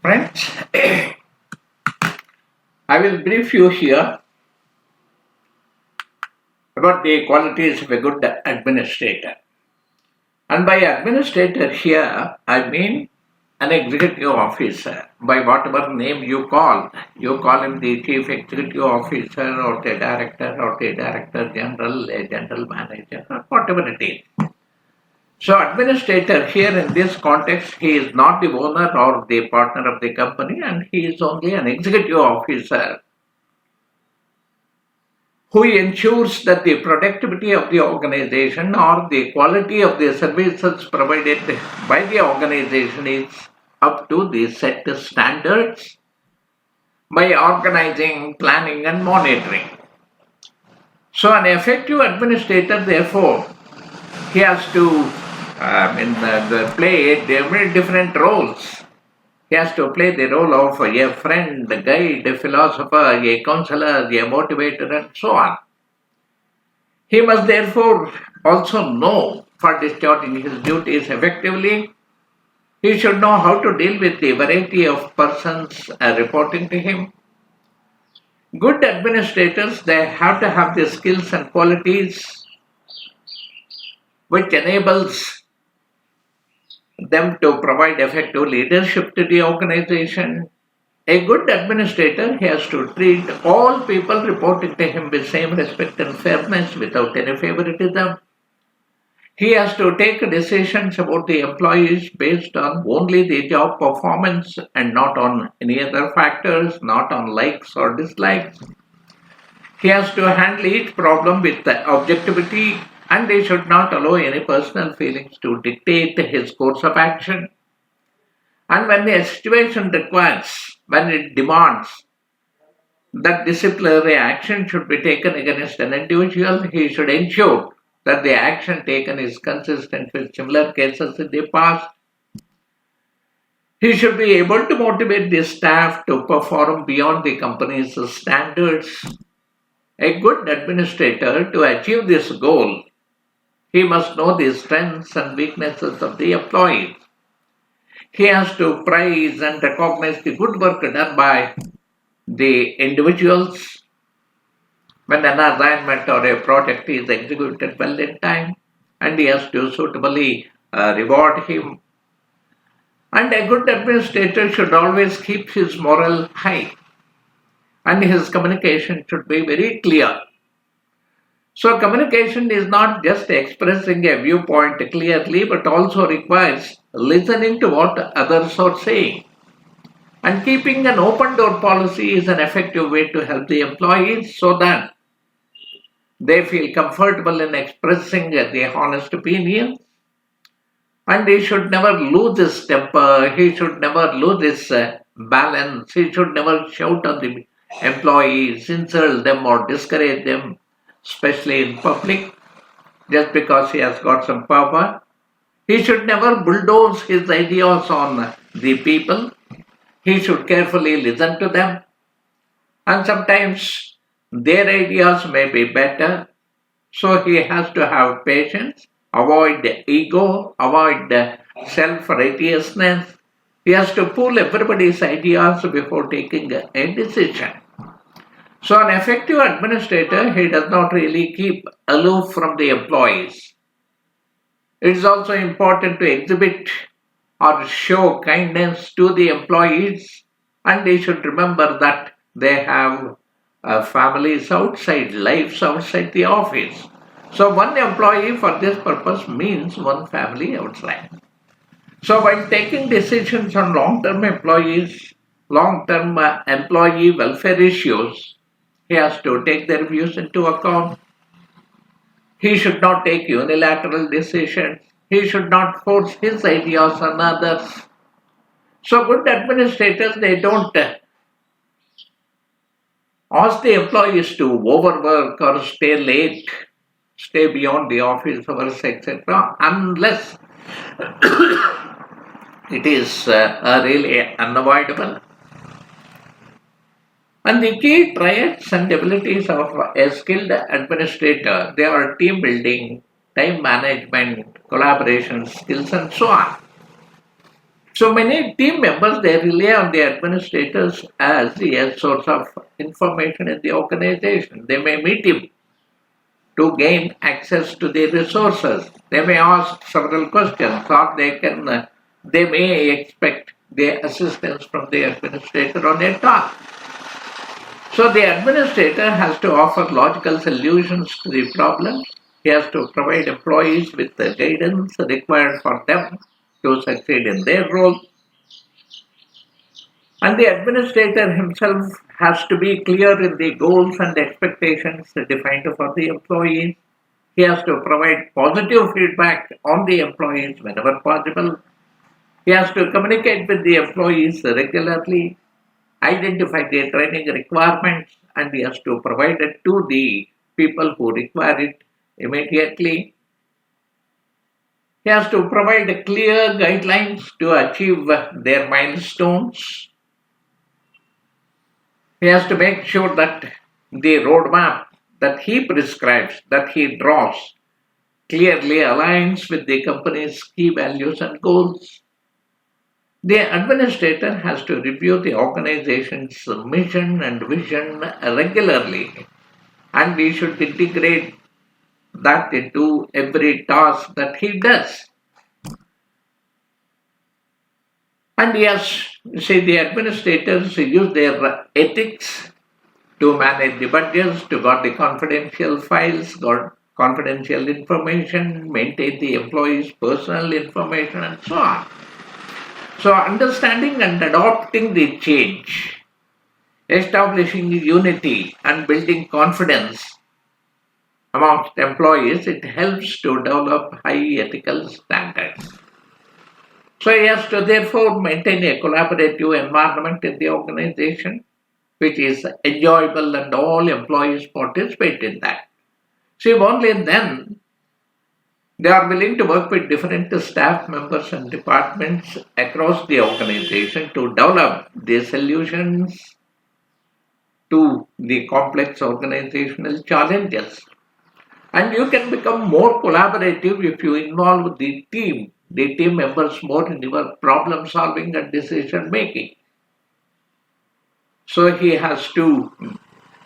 Friends, I will brief you here about the qualities of a good administrator. And by administrator here, I mean an executive officer. By whatever name you call him the chief executive officer or the director general, a general manager, or whatever it is. So administrator here in this context, he is not the owner or the partner of the company, and he is only an executive officer who ensures that the productivity of the organization or the quality of the services provided by the organization is up to the set standards by organizing, planning, and monitoring. So, an effective administrator, therefore, he has to play different roles. He has to play the role of a friend, a guide, a philosopher, a counselor, a motivator, and so on. He must therefore also know for discharging his duties effectively. He should know how to deal with the variety of persons reporting to him. Good administrators, they have to have the skills and qualities which enables them to provide effective leadership to the organization. A good administrator has to treat all people reporting to him with same respect and fairness without any favoritism. He has to take decisions about the employees based on only the job performance and not on any other factors, not on likes or dislikes. He has to handle each problem with objectivity, and he should not allow any personal feelings to dictate his course of action. And when the situation requires, when it demands that disciplinary action should be taken against an individual, he should ensure that the action taken is consistent with similar cases in the past. He should be able to motivate the staff to perform beyond the company's standards. A good administrator, to achieve this goal, he must know the strengths and weaknesses of the employees. He has to praise and recognize the good work done by the individuals when an assignment or a project is executed well in time, and he has to suitably reward him. And a good administrator should always keep his morale high, and his communication should be very clear. So communication is not just expressing a viewpoint clearly, but also requires listening to what others are saying. And keeping an open door policy is an effective way to help the employees so that they feel comfortable in expressing their honest opinions. And he should never lose his temper, he should never lose his balance, he should never shout on the employees, insult them or discourage them, especially in public, just because he has got some power. He should never bulldoze his ideas on the people. He should carefully listen to them. And sometimes their ideas may be better. So he has to have patience, avoid ego, avoid self-righteousness. He has to pull everybody's ideas before taking a decision. So an effective administrator, he does not really keep aloof from the employees. It is also important to exhibit or show kindness to the employees, and they should remember that they have families outside, lives outside the office. So one employee for this purpose means one family outside. So while taking decisions on long-term employee welfare issues, he has to take their views into account. He should not take unilateral decisions. He should not force his ideas on others. So good administrators, they don't ask the employees to overwork or stay late, stay beyond the office hours, etc., unless it is really unavoidable. And the key traits and abilities of a skilled administrator, they are team building, time management, collaboration skills, and so on. So many team members, they rely on the administrators as a source of information in the organization. They may meet him to gain access to the resources. They may ask several questions, or they may expect the assistance from the administrator on a task. So the administrator has to offer logical solutions to the problems. He has to provide employees with the guidance required for them to succeed in their role. And the administrator himself has to be clear in the goals and expectations defined for the employees. He has to provide positive feedback on the employees whenever possible. He has to communicate with the employees regularly, identify their training requirements, and he has to provide it to the people who require it immediately. He has to provide clear guidelines to achieve their milestones. He has to make sure that the roadmap that he prescribes, that he draws, clearly aligns with the company's key values and goals. The administrator has to review the organization's mission and vision regularly, and he should integrate that into every task that he does. And yes, see, the administrators use their ethics to manage the budgets, to guard the confidential files, guard confidential information, maintain the employees' personal information, and so on. So, understanding and adopting the change, establishing unity, and building confidence amongst employees, it helps to develop high ethical standards. So he has to therefore maintain a collaborative environment in the organization which is enjoyable and all employees participate in that. See, only then they are willing to work with different staff members and departments across the organization to develop the solutions to the complex organizational challenges. And you can become more collaborative if you involve the team members more in your problem solving and decision making. So he has to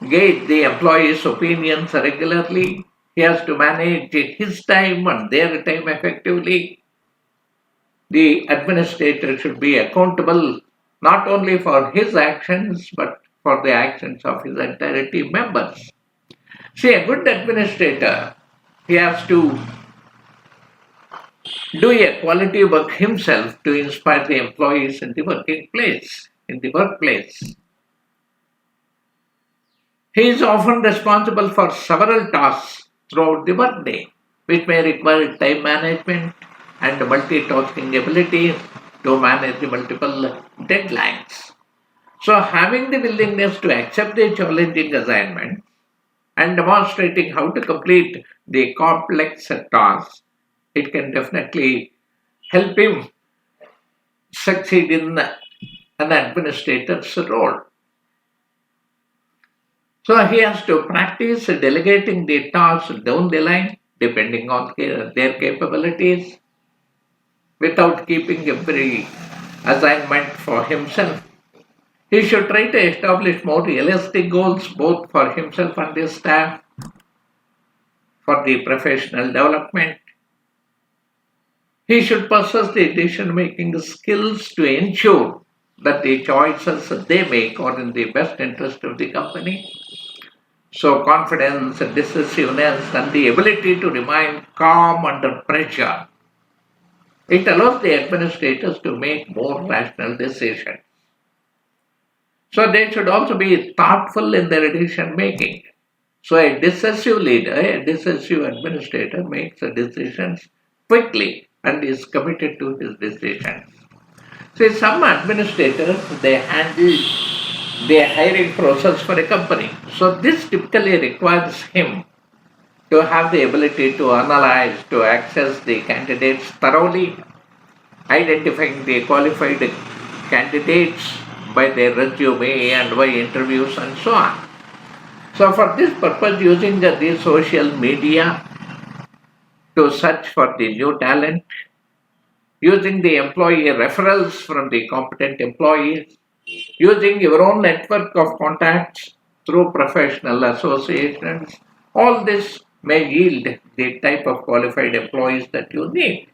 gauge the employees' opinions regularly. He has to manage his time and their time effectively. The administrator should be accountable not only for his actions but for the actions of his entire team members. See, a good administrator, he has to do a quality work himself to inspire the employees in the workplace. He is often responsible for several tasks throughout the workday, which may require time management and multitasking ability to manage the multiple deadlines. So, having the willingness to accept the challenging assignment and demonstrating how to complete the complex tasks, it can definitely help him succeed in an administrator's role. So he has to practice delegating the tasks down the line depending on their capabilities without keeping every assignment for himself. He should try to establish more realistic goals both for himself and his staff for the professional development. He should possess the decision-making skills to ensure that the choices they make are in the best interest of the company. So confidence, decisiveness, and the ability to remain calm under pressure, it allows the administrators to make more rational decisions. So they should also be thoughtful in their decision making. So a decisive leader, a decisive administrator makes decisions quickly and is committed to his decisions. See, some administrators, they handle the hiring process for a company. So this typically requires him to have the ability to analyze, to access the candidates thoroughly, identifying the qualified candidates by their resume and by interviews and so on. So for this purpose, using the social media to search for the new talent, using the employee referrals from the competent employees, using your own network of contacts through professional associations. All this may yield the type of qualified employees that you need.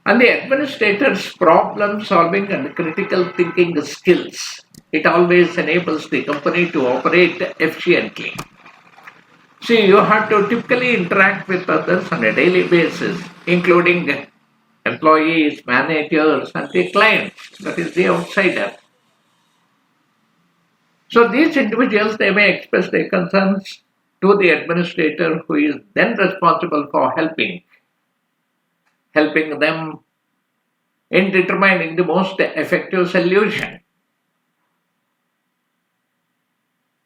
And the administrator's problem solving and critical thinking skills. It always enables the company to operate efficiently. See, you have to typically interact with others on a daily basis, including employees, managers, and the clients, that is the outsider. So these individuals, they may express their concerns to the administrator who is then responsible for helping them in determining the most effective solution.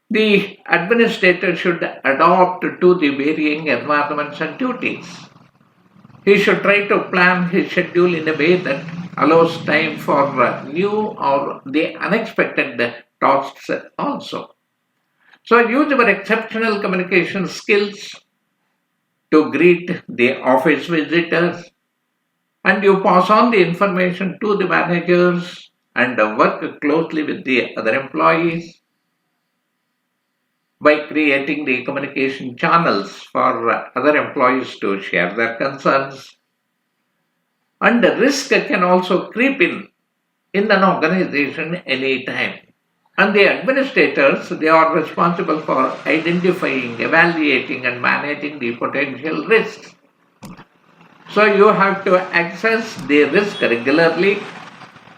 The administrator should adapt to the varying environments and duties. He should try to plan his schedule in a way that allows time for new or the unexpected tasks also. So use your exceptional communication skills to greet the office visitors, and you pass on the information to the managers and work closely with the other employees by creating the communication channels for other employees to share their concerns. And the risk can also creep in an organization anytime. And the administrators, they are responsible for identifying, evaluating, and managing the potential risks. So you have to assess the risk regularly,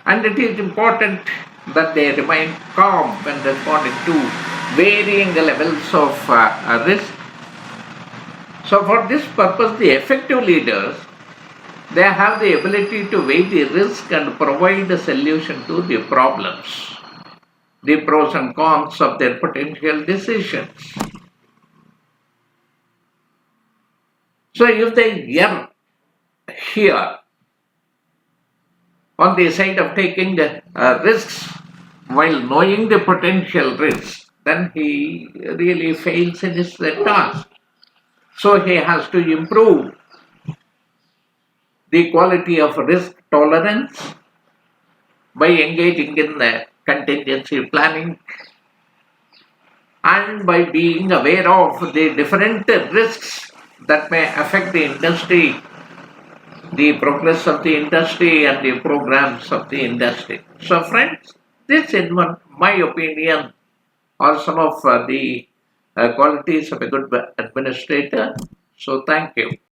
and it is important that they remain calm when responding to varying levels of risk. So for this purpose, the effective leaders, they have the ability to weigh the risk and provide a solution to the problems, the pros and cons of their potential decisions. So if they err here on the side of taking the risks while knowing the potential risks, then he really fails in his task. So he has to improve the quality of risk tolerance by engaging in contingency planning and by being aware of the different risks that may affect the industry, the progress of the industry, and the programs of the industry. So friends, this in my opinion are some of the qualities of a good administrator. So thank you.